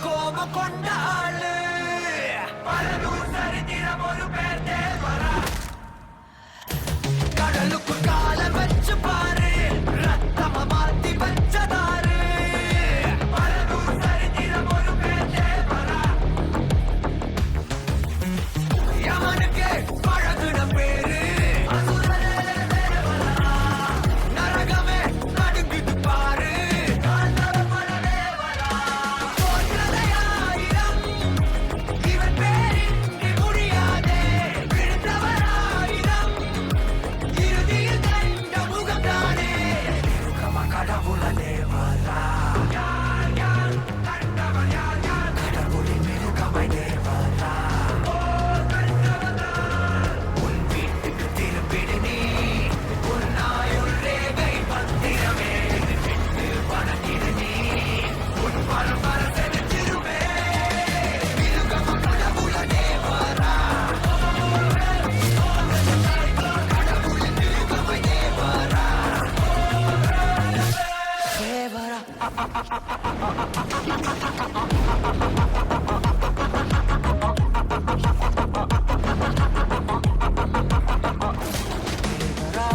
கோபம் கொண்டாளு பலரும் சரித்திரம் ஒரு பேர் தேவரா கடலுக்கு கால வச்சு பாரு ரத்தம மாத்தி வச்சதாரு பலரும் சரித்திரம் ஒரு பேர் தேவரா யமனுக்கு பழகுன பேரு நரகமே நடுங்குது பாரு இவன் பேரின்றி முடியாதே விழுந்தவராயிரம் இறுதியில் கண்ட முகம்தானே கடவுள தேவரா கண்டவன் யார் கடவுளின் மிருகமை தேவரா உன் வீட்டுக்கு திரும்பிடு நீ உன்னாயுள் ரேகை பத்திரமே விட்டு வணங்கிடு நீ உன் பரம்பர செலுத்திருவே மிருகம கடவுள தேவரா கடவுளின் மிருகமை தேவரா தேவரா